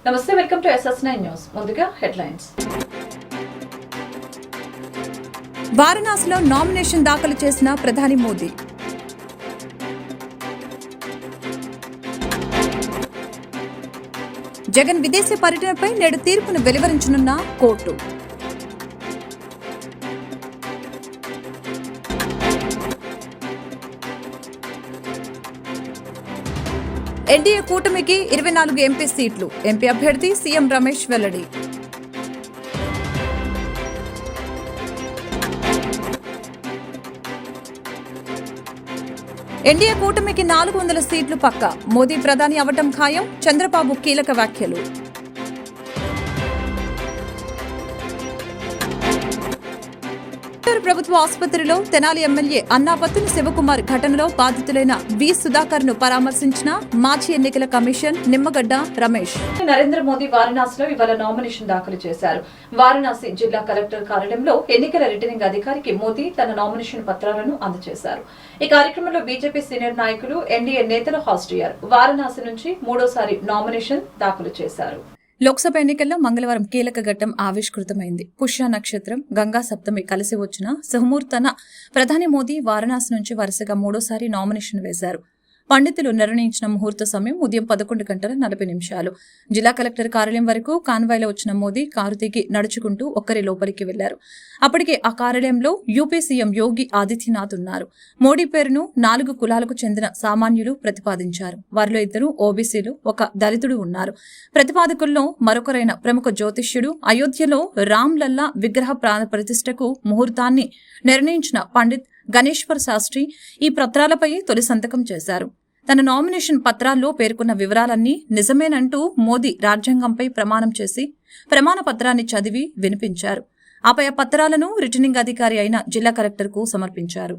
నమస్తే, welcome to SS9 news. ముందుగా headlines. వారణాసిలో నామినేషన్ దాఖలు చేసిన ప్రధాని మోదీ. జగన్ విదేశీ పర్యటనపై నేడు తీర్పును వెలువరించనున్న కోర్టు. ఎన్డీఏ కూటమికి 24 ఎంపీ సీట్లు. ఎంపీ అభ్యర్థి సీఎం రమేష్ వెల్లడి. ఎన్డీఏ కూటమికి 400 సీట్లు పక్కా. మోదీ ప్రధాని అవటం ఖాయం. చంద్రబాబు కీలక వ్యాఖ్యలు. ప్రభుత్వ ఆసుపత్రిలో తెనాలి ఎమ్మెల్యే అన్నాపత్తుని శివకుమార్ ఘటనలో బాధితులైన వి సుధాకర్ ను పరామర్శించిన మాజీ ఎన్నికల కమిషన్ నిమ్మగడ్డ రమేష్. నరేంద్ర మోదీ వారణాసిలో ఇవాళ నామినేషన్ దాఖలు చేశారు. వారణాసి జిల్లా కలెక్టర్ కార్యాలయంలో ఎన్నికల రిటర్నింగ్ అధికారికి మోదీ తన నామినేషన్ పత్రాలను అందజేశారు. ఈ కార్యక్రమంలో బీజేపీ సీనియర్ నాయకులు, ఎన్డీఏ నేతలు హాజరయ్యారు. వారణాసి నుంచి మూడోసారి నామినేషన్ దాఖలు చేశారు. లోక్సభ ఎన్నికల్లో మంగళవారం కీలక ఘట్టం ఆవిష్కృతమైంది. పుష్య నక్షత్రం, గంగా సప్తమి కలిసి వచ్చిన సుముహూర్తాన ప్రధాని మోదీ వారణాసి నుంచి వరుసగా మూడోసారి నామినేషన్ వేశారు. పండితులు నిర్ణయించిన ముహూర్త సమయం ఉదయం 11:40. జిల్లా కలెక్టర్ కార్యాలయం వరకు కాన్వాయ్లో వచ్చిన మోదీ కారు దిగి నడుచుకుంటూ ఒక్కరి లోపలికి వెళ్లారు. అప్పటికే ఆ కార్యాలయంలో యూపీ సీఎం యోగి ఆదిత్యనాథ్ ఉన్నారు. మోడీ పేరును 4 కులాలకు చెందిన సామాన్యులు ప్రతిపాదించారు. వారిలో 2 ఓబీసీలు, 1 దళితుడు ఉన్నారు. ప్రతిపాదకుల్లో మరొకరైన ప్రముఖ జ్యోతిష్యుడు, అయోధ్యలో రామ్ లల్లా విగ్రహ ప్రాణ ప్రతిష్టకు ముహూర్తాన్ని నిర్ణయించిన పండిత్ గణేశ్వర్ శాస్త్రి ఈ పత్రాలపై తొలి సంతకం చేశారు. తన నామినేషన్ పత్రాల్లో పేర్కొన్న వివరాలన్నీ నిజమేనంటూ మోదీ రాజ్యాంగంపై ప్రమాణం చేసి ప్రమాణ పత్రాన్ని చదివి వినిపించారు. ఆపై ఆ పత్రాలను రిటర్నింగ్ అధికారి అయిన జిల్లా కలెక్టర్కు సమర్పించారు.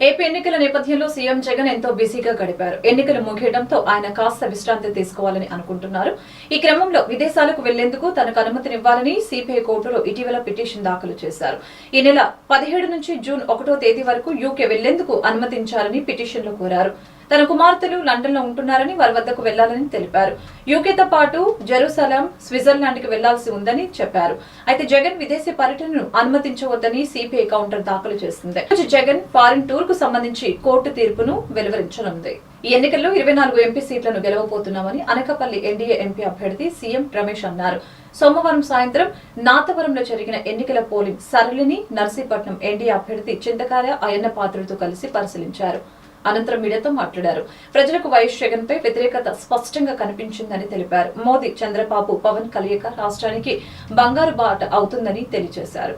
ఏపీ ఎన్నికల నేపథ్యంలో సీఎం జగన్ ఎంతో బిజీగా గడిపారు. ఎన్నికలు ముగియడంతో ఆయన కాస్త విశ్రాంతి తీసుకోవాలని అనుకుంటున్నారు. ఈ క్రమంలో విదేశాలకు వెళ్లేందుకు తనకు అనుమతినివ్వాలని సిపిఐ కోర్టులో ఇటీవల పిటిషన్ దాఖలు చేశారు. ఈ నెల 17 నుంచి జూన్ 1వ తేదీ వరకు యూకే వెళ్లేందుకు అనుమతించాలని పిటిషన్లో కోరారు. తన కుమార్తెలు లండన్ లో ఉంటున్నారని వారి వద్దకు వెళ్లాలని తెలిపారు. యూకేతో పాటు జెరూసలం, స్విట్జర్లాండ్ కి వెళ్లాల్సి ఉందని చెప్పారు. అయితే జగన్ విదేశీ పర్యటనను అనుమతించవద్దని సిపిఐ కౌంటర్ దాఖలు చేసింది. జగన్ ఫారిన్ టూర్ కు సంబంధించి కోర్టు తీర్పును వెలువరించనుంది. ఈ ఎన్నికల్లో 24 ఎంపీ సీట్లను గెలవబోతున్నామని అనకాపల్లి ఎన్డీఏ ఎంపీ అభ్యర్థి సీఎం రమేష్ అన్నారు. సోమవారం సాయంత్రం నాతవరంలో జరిగిన ఎన్నికల పోలింగ్ సరళిని నర్సీపట్నం ఎన్డీఏ అభ్యర్థి చింతకాయ అయ్యన్న పాత్రుడితో కలిసి పరిశీలించారు. అనంతరం మీడియాతో మాట్లాడారు. ప్రజలకు వైఎస్ జగన్ పై వ్యతిరేకత స్పష్టంగా కనిపించిందని తెలిపారు. మోదీ, చంద్రబాబు, పవన్ కలయిక రాష్ట్రానికి బంగారు బాట అవుతుందని తెలియజేశారు.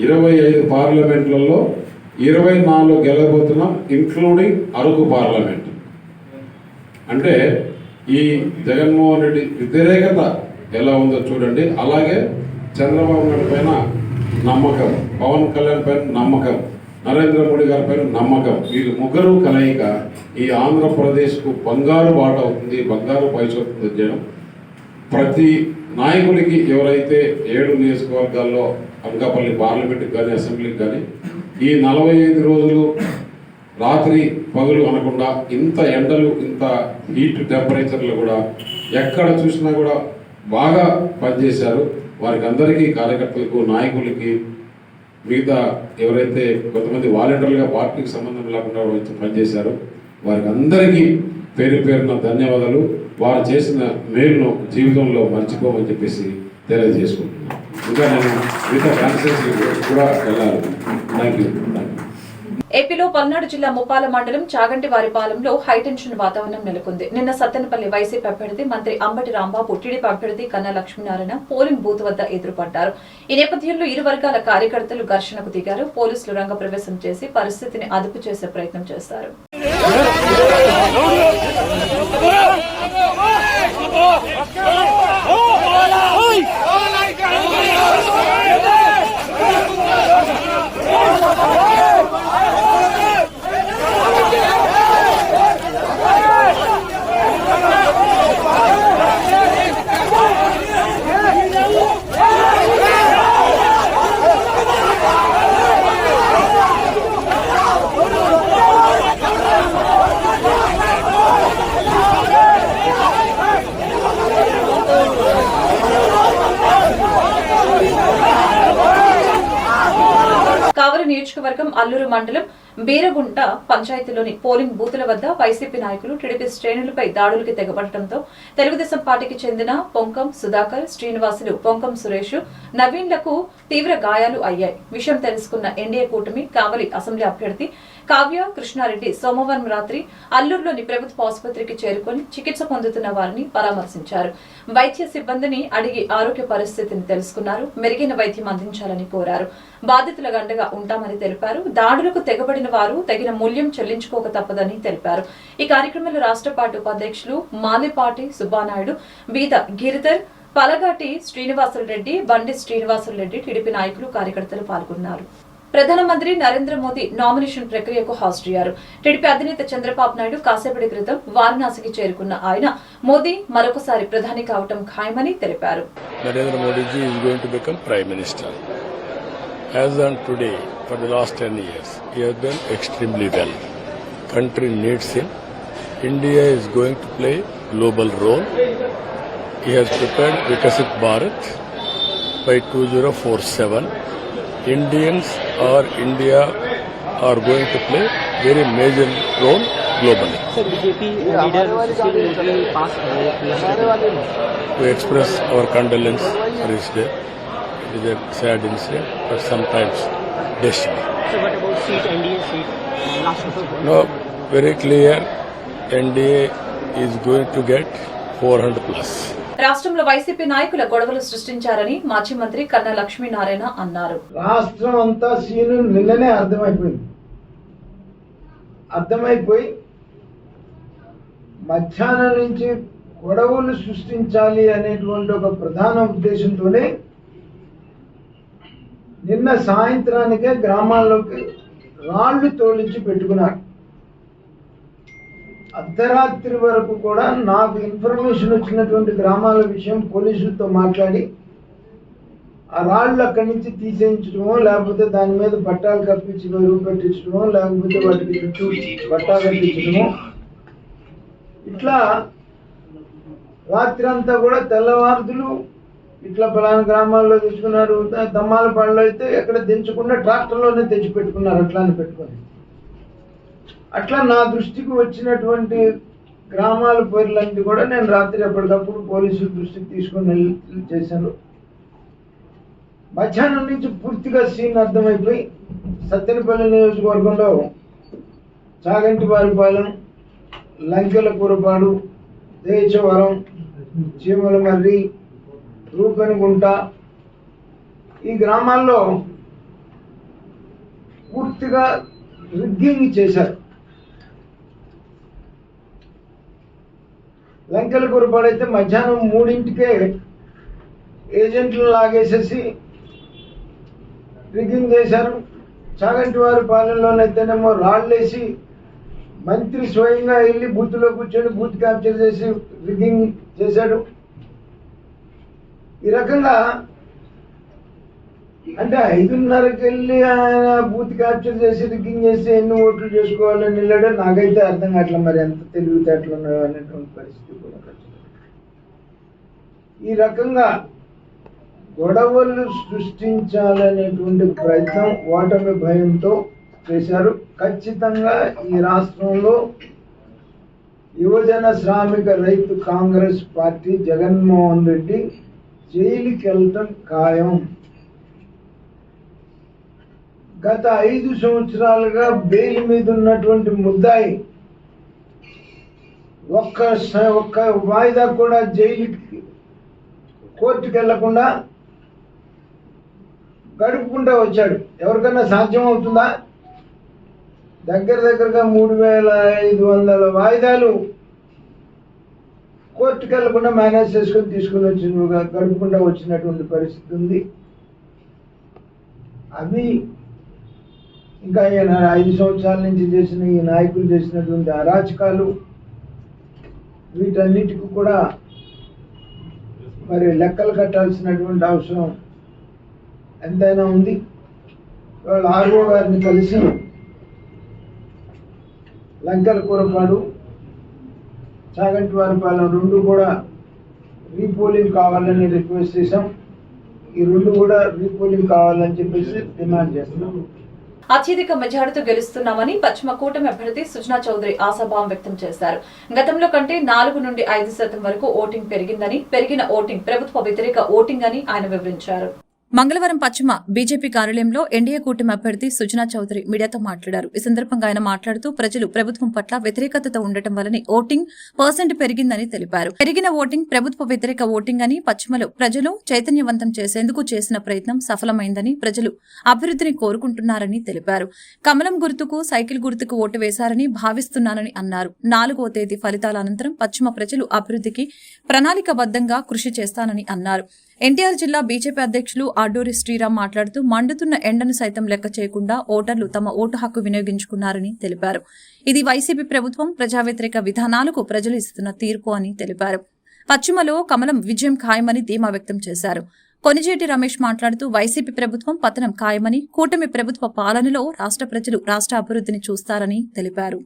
25 పార్లమెంట్లలో 24 గెలవబోతున్నాం, ఇంక్లూడింగ్ అరకు పార్లమెంట్. అంటే ఈ జగన్మోహన్ రెడ్డి వ్యతిరేకత ఎలా ఉందో చూడండి. అలాగే చంద్రబాబు నాయుడు పైన నమ్మకం, పవన్ కళ్యాణ్ పైన నమ్మకం, నరేంద్ర మోడీ గారి పైన నమ్మకం. వీళ్ళు ముగ్గురు కలయిక ఈ ఆంధ్రప్రదేశ్కు బంగారు బాట అవుతుంది, బంగారు భవిష్యత్తు చేయడం. ప్రతి నాయకుడికి ఎవరైతే 7 నియోజకవర్గాల్లో అనకాపల్లి పార్లమెంట్కి కానీ అసెంబ్లీకి కానీ ఈ 45 రోజులు రాత్రి పగలు అనకుండా ఇంత ఎండలు, ఇంత హీట్ టెంపరేచర్లు కూడా ఎక్కడ చూసినా కూడా బాగా పనిచేశారు. వారికి అందరికీ, కార్యకర్తలకు, నాయకులకి, మిగతా ఎవరైతే కొంతమంది వాలంటీర్లుగా పార్టీకి సంబంధం లేకుండా పనిచేశారు వారికి అందరికీ పేరు పేరున ధన్యవాదాలు. వారు చేసిన మేలును జీవితంలో మర్చిపోమని చెప్పేసి తెలియజేసుకుంటున్నాను. ఇంకా నేను మిగతా కాన్స్టిట్యూన్సీ కూడా వెళ్ళాలి. Thank you. ఏపీలో పల్నాడు జిల్లా ముప్పాల మండలం చాగంటివారిపాలెంలో హైటెన్షన్ వాతావరణం నెలకొంది. నిన్న సత్తెనపల్లి వైసీపీ అభ్యర్థి మంత్రి అంబటి రాంబాబు, టీడీపీ అభ్యర్థి కన్నా లక్ష్మీనారాయణ పోలింగ్ బూత్ వద్ద ఎదురుపడ్డారు. ఈ నేపథ్యంలో ఇరు వర్గాల కార్యకర్తలు ఘర్షణకు దిగారు. పోలీసులు రంగప్రవేశం చేసి పరిస్థితిని అదుపు చేసే ప్రయత్నం చేశారు. నియోజకవర్గం అల్లూరు మండలం బీరగుంట పంచాయతీలోని పోలింగ్ బూతుల వద్ద వైసీపీ నాయకులు టీడీపీ శ్రేణులపై దాడులకి తెగబడటంతో తెలుగుదేశం పార్టీకి చెందిన పొంకం సుధాకర్, శ్రీనివాసులు, పొంకం సురేష్, నవీన్లకు తీవ్ర గాయాలు అయ్యాయి. విషయం తెలుసుకున్న ఎన్డీఏ కూటమి కావలి అసెంబ్లీ అభ్యర్థి కావ్య కృష్ణారెడ్డి సోమవారం రాత్రి అల్లూరులోని ప్రభుత్వ ఆసుపత్రికి చేరుకుని చికిత్స పొందుతున్న వారిని పరామర్శించారు. వైద్య సిబ్బందిని అడిగి ఆరోగ్య పరిస్థితిని తెలుసుకున్నారు. మెరుగైన వైద్యం అందించాలని కోరారు. బాధితుల గండగా ఉంటామని తెలిపారు. దాడులకు తెగబడిన వారు తగిన మూల్యం చెల్లించుకోక తప్పదని తెలిపారు. ఈ కార్యక్రమంలో రాష్ట్ర పార్టీ ఉపాధ్యక్షులు మాలిపాటి సుబ్బానాయుడు, బీద గిరిధర్, పలగాటి శ్రీనివాసులు రెడ్డి, బండి శ్రీనివాసులు రెడ్డి, టీడీపీ నాయకులు, కార్యకర్తలు పాల్గొన్నారు. ప్రధానమంత్రి నరేంద్ర మోదీ నామినేషన్ ప్రక్రియకు హాజరయ్యారు. టీడీపీ అధినేత చంద్రబాబు నాయుడు కాసేపటి క్రితం వారణాసికి చేరుకున్న ఆయన మోదీ మరొకసారి ప్రధాని కావటం ఖాయమని తెలిపారు. Narendra Modi ji is going to become Prime Minister. As on today, for the last 10 years, he has done extremely well. Country needs him. India is going to play global role. He has prepared Vikasit Bharat by 2047. Indians or India are going to play very major role globally. Sir, BJP leader Sushil Modi passed away yesterday. We express our condolence for his death. It is a sad incident, but sometimes destiny. So what about seat, NDA seat? Last vote. No, very clear. NDA is going to get 400 plus. రాష్ట్రంలో YCP నాయకుల గొడవలు సృష్టించారని మాజీ మంత్రి కన్నా లక్ష్మీనారాయణ అన్నారు. రాష్ట్రం అంతా scene నిన్ననే అర్థమైపోయి మధ్యాహ్నం నుంచి గొడవలు సృష్టించాలి అనేటువంటి ఒక ప్రధాన ఉద్దేశంతోనే నిన్న సాయంత్రానికే గ్రామాల్లోకి రాళ్లు తోలించి పెట్టుకున్నారు. అర్ధరాత్రి వరకు కూడా నాకు ఇన్ఫర్మేషన్ వచ్చినటువంటి గ్రామాల విషయం పోలీసులతో మాట్లాడి ఆ రాళ్ళు అక్కడి నుంచి తీసేయించడమో, లేకపోతే దాని మీద పట్టాలు కప్పించి బరువు పెట్టించడమో, లేకపోతే వాటికి చుట్టూ పట్టా కట్టించడమో, ఇట్లా రాత్రి అంతా కూడా తెల్లవారుదులు ఇట్లా పలానా గ్రామాల్లో తెచ్చుకున్నారు. దమ్మాలపాడులో అయితే ఎక్కడ దించకుండా ట్రాక్టర్లోనే తెచ్చి పెట్టుకున్నారు. అట్లానే పెట్టుకొని అట్లా నా దృష్టికి వచ్చినటువంటి గ్రామాల పేర్లన్నీ కూడా నేను రాత్రి ఎప్పటికప్పుడు పోలీసుల దృష్టికి తీసుకొని చేశాను. మధ్యాహ్నం నుంచి పూర్తిగా సీన్ అర్థమైపోయి సత్తెనపల్లి నియోజకవర్గంలో చాగంటివారిపాలెం, లంకెలకూరపాడు, దేశవరం, చీమలమర్రి, రూకనిగుంట ఈ గ్రామాల్లో పూర్తిగా రిగ్గింగ్ చేశారు. లంకెలకూరపాడైతే మధ్యాహ్నం 3ంటికే ఏజెంట్లు లాగేసేసి రిగ్గింగ్ చేశారు. చాగంటివారిపాలెంలోనైతేనేమో రాళ్ళేసి మంత్రి స్వయంగా వెళ్ళి బూత్లో కూర్చొని బూత్ క్యాప్చర్ చేసి రిగ్గింగ్ చేశాడు. ఈ రకంగా అంటే 5:30కి వెళ్ళి ఆయన బూత్ క్యాప్చర్ చేసి రిగ్గింగ్ చేసి ఎన్ని ఓట్లు చేసుకోవాలని వెళ్ళాడో నాకైతే అర్థం కావట్లేదు. మరి ఎంత తెలివితేటలు ఉన్నాయో అనేటువంటి పరిస్థితి కూడా. ఈ రకంగా గొడవలు సృష్టించాలనేటువంటి ప్రయత్నం ఓటమి భయంతో చేశారు. ఖచ్చితంగా ఈ రాష్ట్రంలో యువజన శ్రామిక రైతు కాంగ్రెస్ పార్టీ జగన్మోహన్ రెడ్డి జైలుకి వెళ్ళటం ఖాయం. గత 5 సంవత్సరాలుగా బెయిల్ మీద ఉన్నటువంటి ముద్దాయి ఒక్క వాయిదా కూడా జైలుకి కోర్టుకు వెళ్లకుండా గడుపుకుంటూ వచ్చాడు. ఎవరికన్నా సాధ్యం అవుతుందా? దగ్గరగా 3500 వాయిదాలు కోర్టుకు వెళ్లకుండా మేనేజ్ చేసుకొని తీసుకుని గడుపుకుంటూ వచ్చినటువంటి పరిస్థితి ఉంది. అవి ఇంకా 5 సంవత్సరాల నుంచి చేసిన ఈ నాయకులు చేసినటువంటి అరాచకాలు, వీటన్నిటికీ కూడా మరి లెక్కలు కట్టాల్సినటువంటి అవసరం ఎంతైనా ఉంది. వాళ్ళు ఆర్ఓ గారిని కలిసి లంకెలకూరపాడు, చాగంటివారిపాలెం 2 కూడా రీపోలింగ్ కావాలని రిక్వెస్ట్ చేశాం. ఈ 2 కూడా రీపోలింగ్ కావాలని చెప్పేసి డిమాండ్ చేస్తున్నాం. అత్యధిక మెజార్టీతో గెలుస్తున్నామని పశ్చిమ కూటమి అభ్యర్థి సుజనా చౌదరి ఆశాభావం వ్యక్తం చేశారు. గతంలో కంటే 4 నుండి 5% వరకు ఓటింగ్ పెరిగిందని, పెరిగిన ఓటింగ్ ప్రభుత్వ వ్యతిరేక ఓటింగ్ అని ఆయన వివరించారు. మంగళవారం పశ్చిమ బీజేపీ కార్యాలయంలో ఎన్డీఏ కూటమి అభ్యర్థి సుజనా చౌదరి మీడియాతో మాట్లాడారు. ఈ సందర్భంగా ఆయన మాట్లాడుతూ ప్రజలు ప్రభుత్వం పట్ల వ్యతిరేకతతో ఉండటం వల్లనే ఓటింగ్ % పెరిగిందని తెలిపారు. పెరిగిన ఓటింగ్ ప్రభుత్వ వ్యతిరేక ఓటింగ్ అని, పశ్చిమలో ప్రజలు చైతన్యవంతం చేసేందుకు చేసిన ప్రయత్నం సఫలమైందని, ప్రజలు అభివృద్ధిని కోరుకుంటున్నారని తెలిపారు. కమలం గుర్తుకు, సైకిల్ గుర్తుకు ఓటు వేశారని భావిస్తున్నానని అన్నారు. 4వ తేదీ ఫలితాల అనంతరం పశ్చిమ ప్రజలు అభివృద్ధికి ప్రణాళికబద్దంగా కృషి చేస్తానని అన్నారు. ఎన్టీఆర్ జిల్లా బీజేపీ అధ్యక్షులు అడ్డూరి శ్రీరామ్ మాట్లాడుతూ మండుతున్న ఎండను సైతం లెక్క చేయకుండా ఓటర్లు తమ ఓటు హక్కు వినియోగించుకున్నారని తెలిపారు. ఇది వైసీపీ ప్రభుత్వం ప్రజా వ్యతిరేక విధానాలకు ప్రజలు ఇస్తున్న తీర్పు అని తెలిపారు. పశ్చిమలో కమలం విజయం ఖాయమని ధీమా వ్యక్తం చేశారు. కొనిజేటి రమేష్ మాట్లాడుతూ వైసీపీ ప్రభుత్వం పతనం ఖాయమని, కూటమి ప్రభుత్వ పాలనలో రాష్ట్ర ప్రజలు రాష్ట్ర అభివృద్ధిని చూస్తారని తెలిపారు.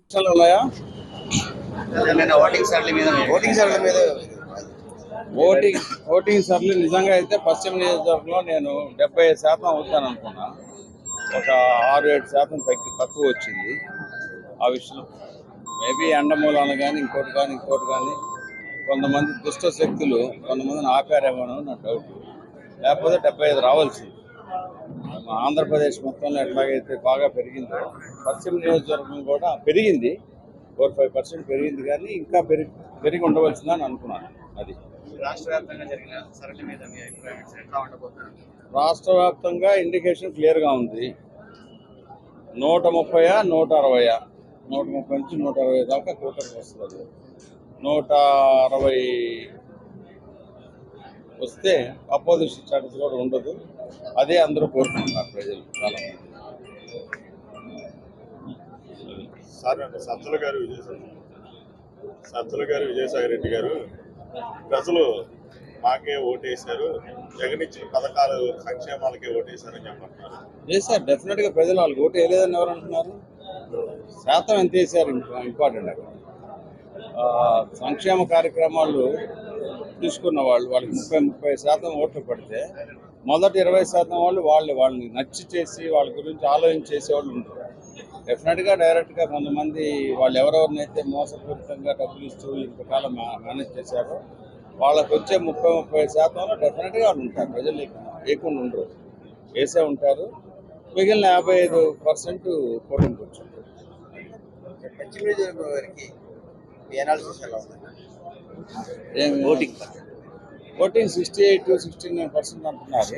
ఓటింగ్ సర్లు నిజంగా అయితే పశ్చిమ నియోజకవర్గంలో నేను 75% అవుతాను అనుకున్నా. ఒక 6-7% తక్కువ వచ్చింది. ఆ విషయం మేబీ ఎండమూలాలు కానీ ఇంకోటి కానీ కొంతమంది దుష్ట శక్తులు కొంతమందిని ఆపారేమో నా డౌట్. లేకపోతే 75 రావాల్సింది. ఆంధ్రప్రదేశ్ మొత్తంలో ఎట్లాగైతే బాగా పెరిగిందో పశ్చిమ నియోజకవర్గం కూడా పెరిగింది. 4-5% పెరిగింది, కానీ ఇంకా పెరిగి ఉండవలసిందని అనుకున్నాను. అది రాష్ట్ర వ్యాప్తంగా జరిగిన సరళి మీద మీ అభిప్రాయం ఎట్లా ఉండబోతున్నారు? రాష్ట్ర వ్యాప్తంగా ఇండికేషన్ క్లియర్గా ఉంది. 130, 160, 130 నుంచి 160 దాకా కూటమి వస్తుంది. 160 వస్తే అపోజిషన్ స్టాటస్ కూడా ఉండదు. అదే అందరూ కోరుకుంటున్నారు ప్రజలు చాలా మంది. సజ్జల గారు విజయసాయి రెడ్డి గారు ప్రజలు మాకే ఓటేశారు, జగన్ ఇచ్చిన పథకాలు సంక్షేమాలకే ఓటేశారని చెప్పంటున్నారు. వేశారు, డెఫినెట్గా ప్రజలు వాళ్ళకి ఓటు వేయలేదని ఎవరు అంటున్నారు? శాతం ఎంత వేశారు ఇంపార్టెంట్. అక్కడ సంక్షేమ కార్యక్రమాలు తీసుకున్న వాళ్ళకి 30% ఓట్లు పడితే మొదటి 20% వాళ్ళని నచ్చి చేసి వాళ్ళ గురించి ఆలోచించేసే వాళ్ళు ఉంటారు. డెఫినెట్గా డైరెక్ట్గా కొంతమంది వాళ్ళు ఎవరెవరినైతే మోసపూరితంగా డబ్బులు ఇస్తూ ఇంతకాలం మేనేజ్ చేశారో వాళ్ళకి వచ్చే 30-30% డెఫినెట్గా వాళ్ళు ఉంటారు. ప్రజలు లేకుండా ఉండరు, వేసే ఉంటారు. మిగిలిన 55% పోటీకి వచ్చారు. ఓటింగ్ 68-69% అంటున్నారు.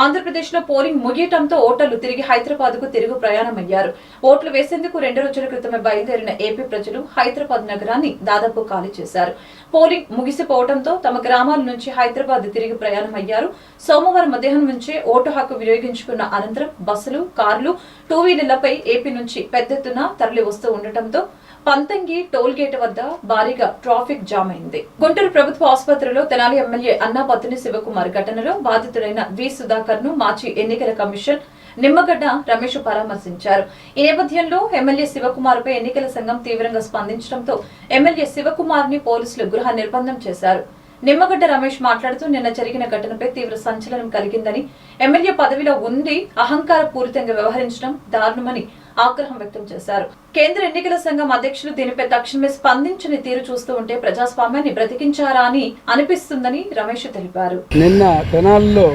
ఆంధ్రప్రదేశ్ లో పోలింగ్ ముగియటంతో ఓటర్లు తిరిగి హైదరాబాద్ కు తిరుగు ప్రయాణమయ్యారు. ఓట్లు వేసేందుకు 2 రోజుల క్రితమే బయలుదేరిన ఏపీ ప్రజలు హైదరాబాద్ నగరాన్ని దాదాపు ఖాళీ చేశారు. పోలింగ్ ముగిసిపోవడంతో తమ గ్రామాల నుంచి హైదరాబాద్ తిరిగి ప్రయాణమయ్యారు. సోమవారం మధ్యాహ్నం నుంచే ఓటు హక్కు వినియోగించుకున్న అనంతరం బస్సులు, కార్లు, 2 వీలర్లపై ఏపీ నుంచి పెద్ద ఎత్తున తరలి వస్తూ ఉండటంతో పంతంగి టోల్ గేట్ వద్ద భారీగా ట్రాఫిక్ జామ్ అయింది. గుంటూరు ప్రభుత్వ ఆసుపత్రిలో తెనాలి ఎమ్మెల్యే అన్నా పత్తిని శివకుమార్ ఘటనలో బాధితుడైన వి సుధాకర్ ను మాజీ ఎన్నికల కమిషన్ నిమ్మగడ్డ రమేష్ పరామర్శించారు. ఈ నేపథ్యంలో ఎమ్మెల్యే శివకుమార్ పై ఎన్నికల సంఘం తీవ్రంగా స్పందించడంతో ఎమ్మెల్యే శివకుమార్ ని పోలీసులు గృహ నిర్బంధం చేశారు. నిమ్మగడ్డ రమేష్ మాట్లాడుతూ నిన్న జరిగిన ఘటనపై తీవ్ర సంచలనం కలిగిందని, ఎమ్మెల్యే పదవిలో ఉండి అహంకార పూరితంగా వ్యవహరించడం దారుణమని ఆగ్రహం వ్యక్తం చేశారు. కేంద్ర ఎన్నికల సంఘం అధ్యక్షులు దీనిపై తక్షణమే స్పందించని తీరు చూస్తూ ఉంటే ప్రజాస్వామ్యాన్ని బ్రతికించారా అని అనిపిస్తుందని రమేష్ తెలిపారు. నిన్న తెనాలిలో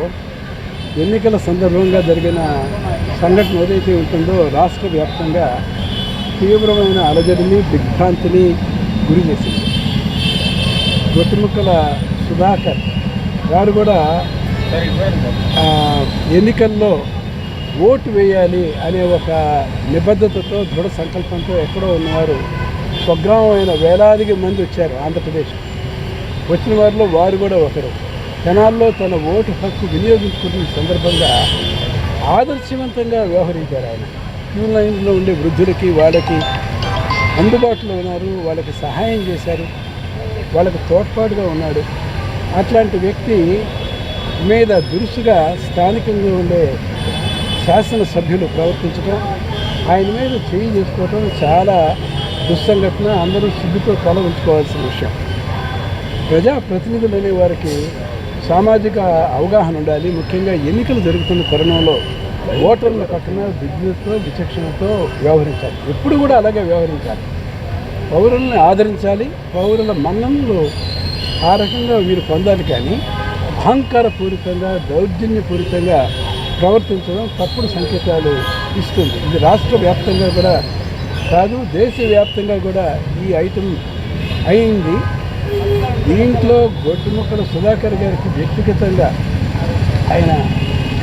ఎన్నికల సందర్భంగా జరిగిన సంఘటన ఏదైతే ఉంటుందో రాష్ట్ర వ్యాప్తంగా తీవ్రమైన అలజడిని, దిగ్భ్రాంతిని గురి చేసింది. గొట్టిముక్కల సుధాకర్ వారు కూడా ఎన్నికల్లో ఓటు వేయాలి అనే ఒక నిబద్ధతతో, దృఢ సంకల్పంతో ఎక్కడో ఉన్నవారు స్వగ్రామమైన వేలాదికి మంది వచ్చారు ఆంధ్రప్రదేశ్. వచ్చిన వారిలో వారు కూడా ఒకరు. తెనాల్లో తన ఓటు హక్కు వినియోగించుకున్న సందర్భంగా ఆదర్శవంతంగా వ్యవహరించారు. ఆయన క్యూ లైన్లో ఉండే వృద్ధులకి వాళ్ళకి అందుబాటులో ఉన్నారు, వాళ్ళకి సహాయం చేశారు, వాళ్ళకి తోడ్పాటుగా ఉన్నాడు. అట్లాంటి వ్యక్తి మీద దురుసుగా స్థానికంగా ఉండే శాసనసభ్యులు ప్రవర్తించడం, ఆయన మీద చేయి చేసుకోవడం చాలా దుస్సంఘటన. అందరూ సిగ్గుతో తల ఉంచుకోవాల్సిన విషయం. ప్రజాప్రతినిధులు అనే వారికి సామాజిక అవగాహన ఉండాలి. ముఖ్యంగా ఎన్నికలు జరుగుతున్న తరుణంలో ఓటర్ల పక్కన విద్యుత్తో విచక్షణతో వ్యవహరించాలి. ఎప్పుడు కూడా అలాగే వ్యవహరించాలి. పౌరుల్ని ఆదరించాలి, పౌరుల మన్ననలు ఆ రకంగా వీరు పొందాలి. కానీ అహంకారపూరితంగా దౌర్జన్యపూరితంగా ప్రవర్తించడం తప్పుడు సంకేతాలు ఇస్తుంది. ఇది రాష్ట్ర వ్యాప్తంగా కూడా కాదు, దేశవ్యాప్తంగా కూడా ఈ ఐటెం అయింది. దీంట్లో గొడ్డుముక్కల సుధాకర్ గారికి వ్యక్తిగతంగా ఆయన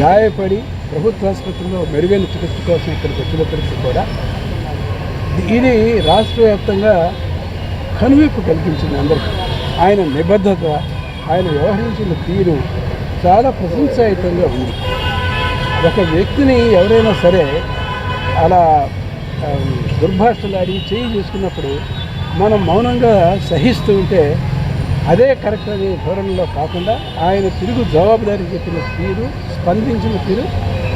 గాయపడి ప్రభుత్వ ఆసుపత్రిలో మెరుగైన చికిత్స కోసం ఇక్కడికి వచ్చినప్పటికీ కూడా ఇది రాష్ట్ర వ్యాప్తంగా కనువిప్పు కల్పించింది అందరికీ. ఆయన నిబద్ధత, ఆయన వ్యవహరించిన తీరు చాలా ప్రశంసాయుతంగా ఉంది. ఒక వ్యక్తిని ఎవరైనా సరే అలా దుర్భాషలాడి చేయి చేసుకున్నప్పుడు మనం మౌనంగా సహిస్తూ ఉంటే అదే కరెక్ట్ అనే ధోరణిలో కాకుండా ఆయన తిరుగు జవాబుదారీ చెప్పిన తీరు, స్పందించిన తీరు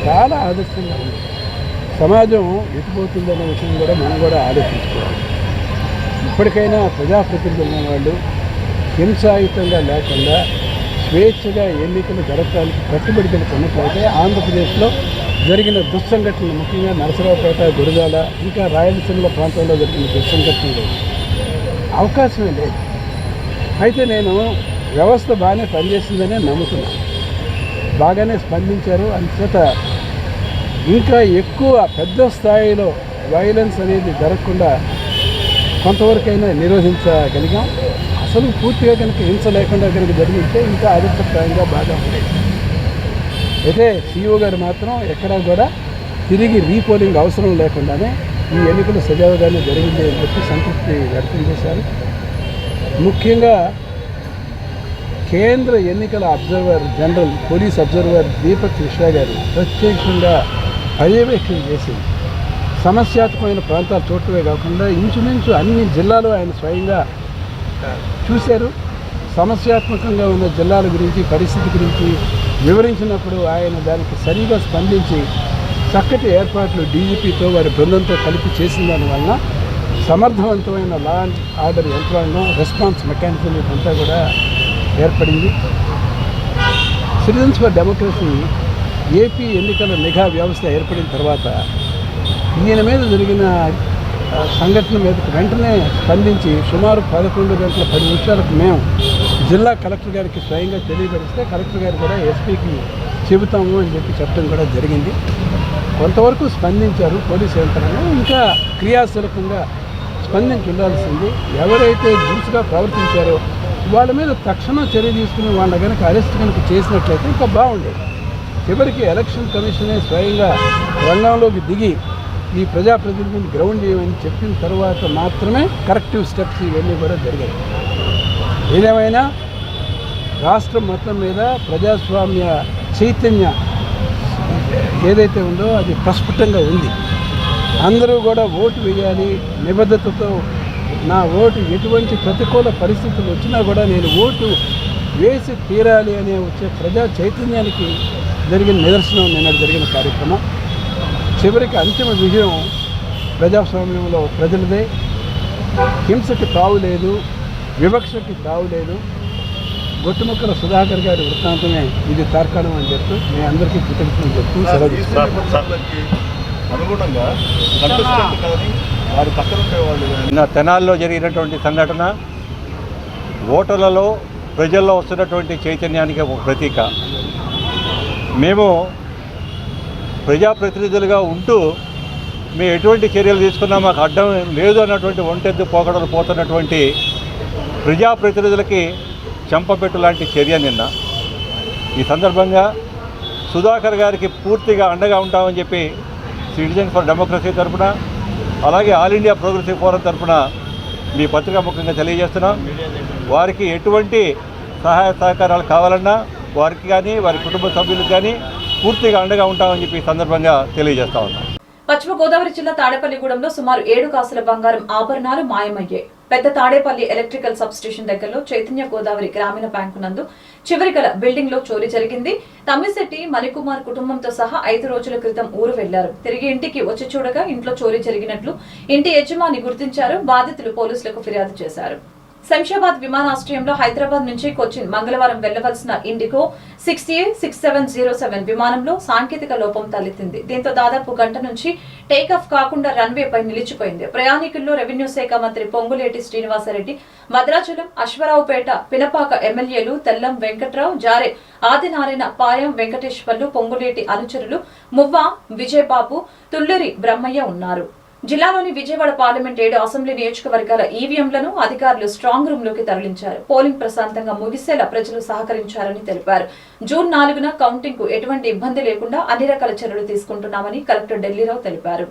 చాలా ఆదర్శంగా ఉంది. సమాజం ఎటుపోతుందనే విషయం కూడా మనం కూడా ఆలోచించుకోవాలి. ఇప్పటికైనా ప్రజాప్రతినిధులు వాళ్ళు హింసాయుతంగా లేకుండా స్వేచ్ఛగా ఎన్నికలు జరగడానికి కట్టుబడి తెలుపుకున్నట్లయితే ఆంధ్రప్రదేశ్లో జరిగిన దుస్సంఘటనలు, ముఖ్యంగా నరసరావుపేట, గురజాల, ఇంకా రాయలసీమ ప్రాంతంలో జరిగిన దుస్సంఘటనలు అవకాశమే లేదు. అయితే నేను వ్యవస్థ బాగానే పనిచేసిందనే నమ్ముతున్నాను. బాగానే స్పందించారు. అంచేత ఇంకా ఎక్కువ పెద్ద స్థాయిలో వైలెన్స్ అనేది జరగకుండా కొంతవరకైనా నిరోధించగలిగాం. అసలు పూర్తిగా కనుక హింస లేకుండా కనుక జరిగితే ఇంకా ఆదర్శప్రాయంగా బాగా ఉండేది. అయితే సీఈఓ గారు మాత్రం ఎక్కడా కూడా తిరిగి రీపోలింగ్ అవసరం లేకుండానే ఈ ఎన్నికలు సజావుగానే జరిగింది అని చెప్పి సంతృప్తి వ్యక్తం చేశారు. ముఖ్యంగా కేంద్ర ఎన్నికల observer general, police observer Deepak Mishra గారు ప్రత్యేకంగా పర్యవేక్షణ చేసి సమస్యాత్మకమైన ప్రాంతాలు చూడటమే కాకుండా ఇంచుమించు అన్ని జిల్లాలు ఆయన స్వయంగా చూశారు. సమస్యాత్మకంగా ఉన్న జిల్లాల గురించి, పరిస్థితి గురించి వివరించినప్పుడు ఆయన దానికి సరిగా స్పందించి చక్కటి ఏర్పాట్లు డీజీపీతో వారి బృందంతో కలిపి చేసిన దానివల్ల సమర్థవంతమైన లా అండ్ ఆర్డర్ యంత్రాంగం, రెస్పాన్స్ మెకానిజం ఇదంతా కూడా ఏర్పడింది. సిటిజన్స్ ఫర్ డెమోక్రసీ ఏపీ ఎన్నికల నిఘా వ్యవస్థ ఏర్పడిన తర్వాత ఈయన మీద జరిగిన సంఘటన మీద వెంటనే స్పందించి సుమారు 11 గంటల 10 నిమిషాలకు మేము జిల్లా కలెక్టర్ గారికి స్వయంగా తెలియపరిస్తే కలెక్టర్ గారు కూడా ఎస్పీకి చెబుతాము అని చెప్పి చెప్పడం కూడా జరిగింది. కొంతవరకు స్పందించారు పోలీసు యంత్రాంగం. ఇంకా క్రియాశీలకంగా స్పందించి ఉండాల్సింది. ఎవరైతే దురుసుగా ప్రవర్తించారో వాళ్ళ మీద తక్షణ చర్య తీసుకుని వాళ్ళ కనుక అరెస్ట్ కనుక చేసినట్లయితే ఇంకా బాగుండేది. చివరికి ఎలక్షన్ కమిషనే స్వయంగా రంగంలోకి దిగి ఈ ప్రజాప్రతినిధులను గ్రౌండ్ చేయమని చెప్పిన తర్వాత మాత్రమే కరెక్టివ్ స్టెప్స్ ఇవన్నీ కూడా జరిగాయి. ఏదేమైనా రాష్ట్రం మొత్తం మీద ప్రజాస్వామ్య చైతన్య ఏదైతే ఉందో అది ప్రస్ఫుటంగా ఉంది. అందరూ కూడా ఓటు వేయాలి, నిబద్ధతతో నా ఓటు ఎటువంటి ప్రతికూల పరిస్థితులు వచ్చినా కూడా నేను ఓటు వేసి తీరాలి అనే వచ్చే ప్రజా చైతన్యానికి జరిగిన నిదర్శనం నిన్న జరిగిన కార్యక్రమం. చివరికి అంతిమ విజయం ప్రజాస్వామ్యంలో ప్రజలదే. హింసకి తావు లేదు, వివక్షకి తావు లేదు. గొట్టుముక్కల సుధాకర్ గారి వృత్తాంతమే ఇది తార్కాణం అని చెప్తూ నేను అందరికీ కృతజ్ఞతలు చెప్తూ సెలవు నిన్న తెనాలిలో జరిగినటువంటి సంఘటన ఓటర్లలో, ప్రజల్లో వస్తున్నటువంటి చైతన్యానికి ఒక ప్రతీక. మేము ప్రజాప్రతినిధులుగా ఉంటూ మేము ఎటువంటి చర్యలు తీసుకున్నా మాకు అడ్డం లేదు అన్నటువంటి ఒంటెద్దు పోకడలు పోతున్నటువంటి ప్రజాప్రతినిధులకి చెంపపెట్టు లాంటి చర్య నిన్న. ఈ సందర్భంగా సుధాకర్ గారికి పూర్తిగా అండగా ఉంటామని చెప్పి సిటిజన్స్ ఫర్ డెమోక్రసీ తరఫున, అలాగే ఆల్ ఇండియా ప్రోగ్రెసివ్ ఫోరం తరఫున మీ పత్రికా ముఖ్యంగా తెలియజేస్తున్నాం. వారికి ఎటువంటి సహాయ సహకారాలు కావాలన్నా వారికి కానీ వారి కుటుంబ సభ్యులకు కానీ పూర్తిగా అండగా ఉంటామని చెప్పి ఈ సందర్భంగా తెలియజేస్తా ఉన్నాం. పశ్చిమ గోదావరి జిల్లా తాడేపల్లిగూడెంలో సుమారు 7 కాసుల బంగారం ఆభరణాలు మాయమయ్యాయి. పెద్ద తాడేపల్లి ఎలక్ట్రికల్ సబ్ స్టేషన్ దగ్గరలో చైతన్య గోదావరి గ్రామీణ బ్యాంకు నందు చివరి గల బిల్డింగ్ లో చోరీ జరిగింది. తమ్మిశెట్టి మణికుమార్ కుటుంబంతో సహా 5 రోజుల క్రితం ఊరు వెళ్లారు. తిరిగి ఇంటికి వచ్చి చూడగా ఇంట్లో చోరీ జరిగినట్లు ఇంటి యజమాని గుర్తించారు. బాధితులు పోలీసులకు ఫిర్యాదు చేశారు. శంషాబాద్ విమానాశ్రయంలో హైదరాబాద్ నుంచి కొచ్చిన్ మంగళవారం వెళ్లవలసిన ఇండిగో 6A6707 విమానంలో సాంకేతిక లోపం తలెత్తింది. దీంతో దాదాపు గంట నుంచి టేకాఫ్ కాకుండా రన్వేపై నిలిచిపోయింది. ప్రయాణికుల్లో రెవెన్యూ శాఖ మంత్రి పొంగులేటి శ్రీనివాసరెడ్డి, భద్రాచలం, అశ్వరావుపేట, పినపాక ఎమ్మెల్యేలు తెల్లం వెంకట్రావు, జారే ఆదినారాయణ, పాయం వెంకటేశ్వర్లు, పొంగులేటి అనుచరులు మువ్వ విజయబాబు, తుళ్లూరి బ్రహ్మయ్య ఉన్నారు. జిల్లాలోని విజయవాడ పార్లమెంట్ 7 అసెంబ్లీ నియోజకవర్గాల ఈవీఎంలను అధికారులు స్ట్రాంగ్ రూమ్ లోకి తరలించారు. పోలింగ్ ప్రశాంతంగా ముగిసేలా ప్రజలు సహకరించారని తెలిపారు. జూన్ 4న కౌంటింగ్ కు ఎటువంటి ఇబ్బంది లేకుండా అన్ని రకాల చర్యలు తీసుకుంటున్నామని కలెక్టర్ ఢిల్లీరావు తెలిపారు.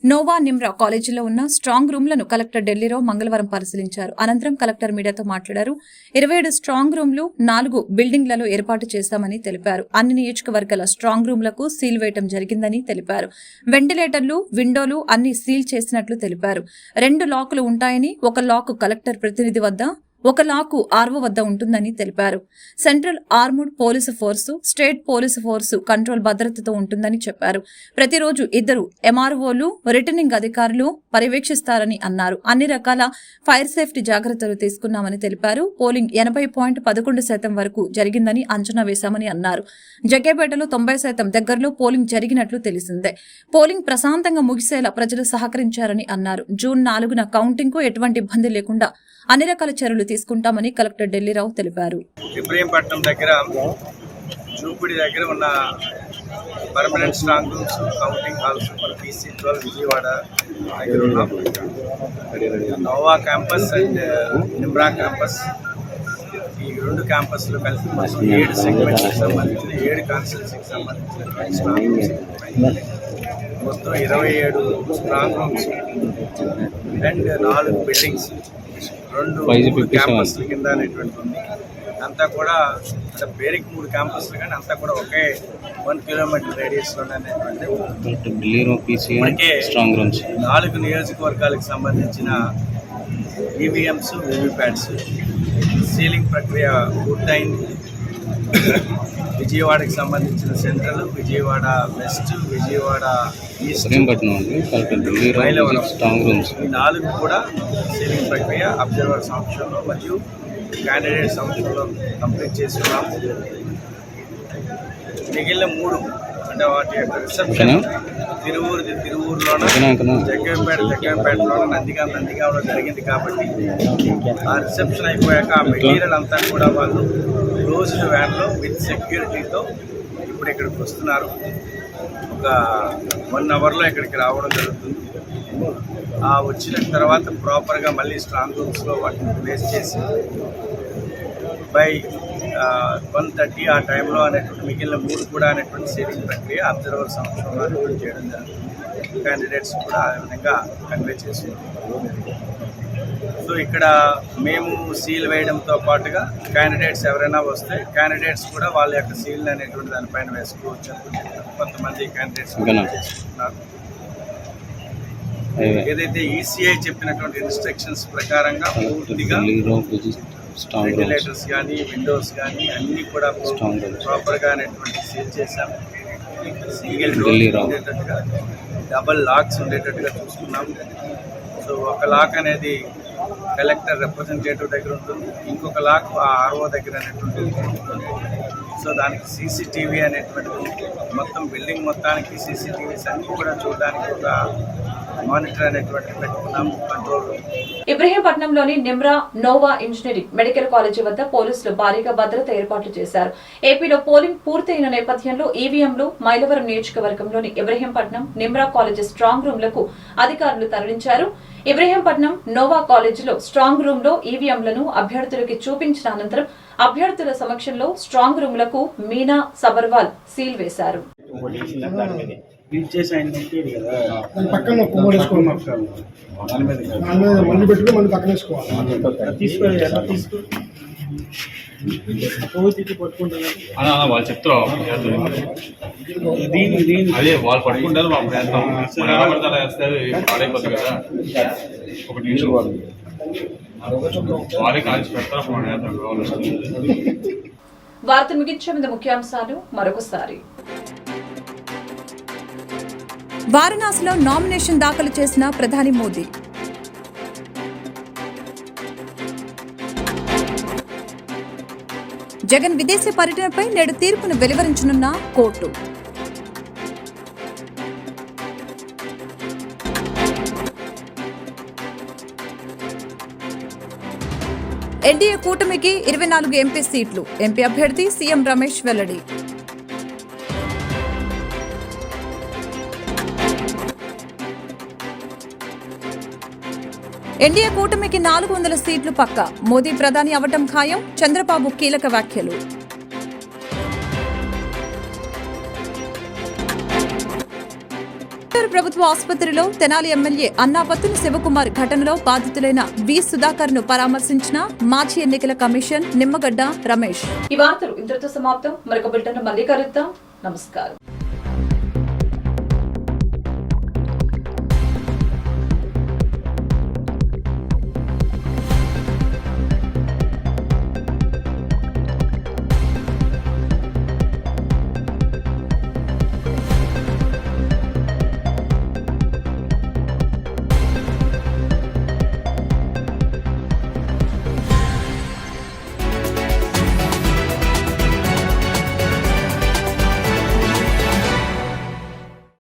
నోవా నిమ్రా కాలేజీలో ఉన్న స్ట్రాంగ్ రూమ్లను కలెక్టర్ ఢిల్లీరావు మంగళవారం పరిశీలించారు. అనంతరం కలెక్టర్ మీడియాతో మాట్లాడారు. 27 స్ట్రాంగ్ రూమ్లు 4 బిల్డింగ్లలో ఏర్పాటు చేశామని తెలిపారు. అన్ని నియోజకవర్గాల స్ట్రాంగ్ రూమ్లకు సీల్ వేయడం జరిగిందని తెలిపారు. వెంటిలేటర్లు, విండోలు అన్ని సీల్ చేసినట్లు తెలిపారు. 2 లాకులు ఉంటాయని, ఒక లాకు కలెక్టర్ ప్రతినిధి వద్ద, ఒక లాకు ఆర్వో వద్ద ఉంటుందని తెలిపారు. Central armed police force, state police force control భద్రతతో ఉంటుందని చెప్పారు. ప్రతిరోజు 2 ఎంఆర్ఓలు, రిటర్నింగ్ అధికారులు పర్యవేక్షిస్తారని అన్నారు. అన్ని రకాల ఫైర్ సేఫ్టీ జాగ్రత్తలు తీసుకున్నామని తెలిపారు. పోలింగ్ 80.11% వరకు జరిగిందని అంచనా వేశామని అన్నారు. జగ్గేపేటలో 90% దగ్గరలో పోలింగ్ జరిగినట్లు తెలిసిందే. పోలింగ్ ప్రశాంతంగా ముగిసేలా ప్రజలు సహకరించారని అన్నారు. జూన్ 4న కౌంటింగ్ కు ఎటువంటి ఇబ్బంది లేకుండా అన్ని రకాల చర్యలు తీసుకుంటామని కలెక్టర్ ఢిల్లీరావు తెలిపారు. ఇబ్రహీంపట్నం దగ్గర చూపుడి దగ్గర ఉన్న permanent strong rooms, counting halls PC12 Vijayawada దగ్గర ఉన్నాం. Nova campus and Nimra campus, ఈ 2 క్యాంపస్లు కలిసి మొత్తం 7 సెగ్మెంట్స్కి సంబంధించిన 7 కాన్స్టిట్యూన్సీకి సంబంధించిన స్ట్రాంగ్ రూమ్స్, మొత్తం 27 స్ట్రాంగ్ రూమ్స్ అండ్ 4 బిల్డింగ్స్, 2 క్యాంపస్ల కింద అనేటువంటి ఉంది. అంతా కూడా అంటే పేరుకి 3 క్యాంపస్లు, కానీ అంతా కూడా ఒకే 1 కిలోమీటర్ రేడియస్లోనే అనేటువంటి 4 నియోజకవర్గాలకు సంబంధించిన ఈవీఎంస్, వీవీప్యాట్స్ సీలింగ్ ప్రక్రియ పూర్తయింది. విజయవాడకి సంబంధించిన central, Vijayawada west, Vijayawada east, Mylavaram ఈ 4 కూడా సీలింగ్ ప్రక్రియ అబ్జర్వర్ సంవత్సరంలో మరియు క్యాండిడేట్ సంవత్సరంలో కంప్లీట్ చేస్తున్నాం. మిగిలిన 3 అంటే వాటి యొక్క రిసెప్షన్ తిరువూరులోన, జగ్గంపేటలోన, నందిగామలో జరిగింది. కాబట్టి ఆ రిసెప్షన్ అయిపోయాక ఆ మెటీరియల్ అంతా కూడా వాళ్ళు క్లోజ్డ్ వ్యాన్లో విత్ సెక్యూరిటీతో ఇప్పుడు ఇక్కడికి వస్తున్నారు. ఒక 1 అవర్లో ఇక్కడికి రావడం జరుగుతుంది. ఆ వచ్చిన తర్వాత ప్రాపర్గా మళ్ళీ స్ట్రాంగ్ రూమ్స్లో వాటిని ప్లేస్ చేసి బై 1:30 ఆ టైంలో అనేటువంటి మిగిలిన 3 కూడా అనేటువంటి సీలింగ్ ప్రక్రియ అబ్జర్వర్ సంవత్సరంలో చేయడం జరుగుతుంది. క్యాండిడేట్స్ కూడా ఆ విధంగా కన్వే చేస్తున్నారు. సో ఇక్కడ మేము సీల్ వేయడంతో పాటుగా క్యాండిడేట్స్ ఎవరైనా వస్తే క్యాండిడేట్స్ కూడా వాళ్ళ యొక్క సీల్ అనేటువంటి దానిపైన వేసుకోవచ్చు అనుకుంటున్నారు. కొంతమంది క్యాండిడేట్స్ చేసుకుంటున్నారు. ఏదైతే ఈసీఐ చెప్పినటువంటి ఇన్స్ట్రక్షన్స్ ప్రకారంగా పూర్తిగా వెంటిలేటర్స్ కానీ, విండోస్ కానీ అన్నీ కూడా ప్రాపర్గా అనేటువంటి సీల్ చేశాము. సింగిల్ డోర్ ఉండేటట్టుగా, డబల్ లాక్స్ ఉండేటట్టుగా చూసుకున్నాం. సో ఒక లాక్ అనేది కలెక్టర్ రిప్రజెంటేటివ్ దగ్గర ఉంటుంది, ఇంకొక లాక్ ఆ ఆర్ఓ దగ్గర అనేటువంటి ఉంటుంది. సో దానికి సీసీటీవీ అనేటువంటిది మొత్తం బిల్డింగ్ మొత్తానికి సీసీటీవీస్ అన్నీ కూడా చూడడానికి ఒక మానిటర్ అనేటువంటి పెట్టుకున్నాం, కంట్రోల్ రూమ్. ఇబ్రహీంపట్నంలోని Nimra Nova engineering medical college వద్ద పోలీసులు భారీగా భద్రత ఏర్పాట్లు చేశారు. ఏపీలో పోలింగ్ పూర్తయిన నేపథ్యంలో ఈవీఎంలు మైలవరం నియోజకవర్గంలోని ఇబ్రహీంపట్నం నిమ్రా కాలేజీ స్ట్రాంగ్ రూమ్లకు అధికారులు తరలించారు. ఇబ్రహీంపట్నం నోవా కాలేజీలో స్ట్రాంగ్ రూమ్ లో ఈవీఎంలను అభ్యర్థులకి చూపించిన అనంతరం అభ్యర్థుల సమక్షంలో స్ట్రాంగ్ రూమ్లకు మీనా సబర్వాల్ సీల్ వేశారు. వాళ్ళు చెప్తారు అదే వాళ్ళు పడుకుంటారు, పాడైపోతుంది కదా. ఒకటి నిమిషం వాళ్ళే కాల్చి పెడతారు. వార్త ముగించే ముందు ముఖ్యాంశాలు మరొకసారి. వారణాసిలో నామినేషన్ దాఖలు చేసిన ప్రధాని మోదీ. జగన్ విదేశీ పర్యటనపై నేడు తీర్పును వెలువరించనున్న కోర్టు. ఎన్డీఏ కూటమికి 24 ఎంపీ సీట్లు. ఎంపీ అభ్యర్థి సీఎం రమేష్ వెల్లడి. ఎన్డీఏ కూటమికి 400 సీట్లు పక్కా. మోదీ ప్రధాని అవటం ఖాయం. చంద్రబాబు కీలక వ్యాఖ్యలు. ప్రభుత్వ ఆసుపత్రిలో తెనాలి ఎమ్మెల్యే అన్నాపత్తుని శివకుమార్ ఘటనలో బాధితులైన వి సుధాకర్ ను పరామర్శించిన మాజీ ఎన్నికల కమిషన్ నిమ్మగడ్డ రమేష్. ఈ వార్తలు ఇంతటితో సమాప్తం. మరొక బులెటిన్ మళ్ళీ కలుద్దాం. నమస్కారం.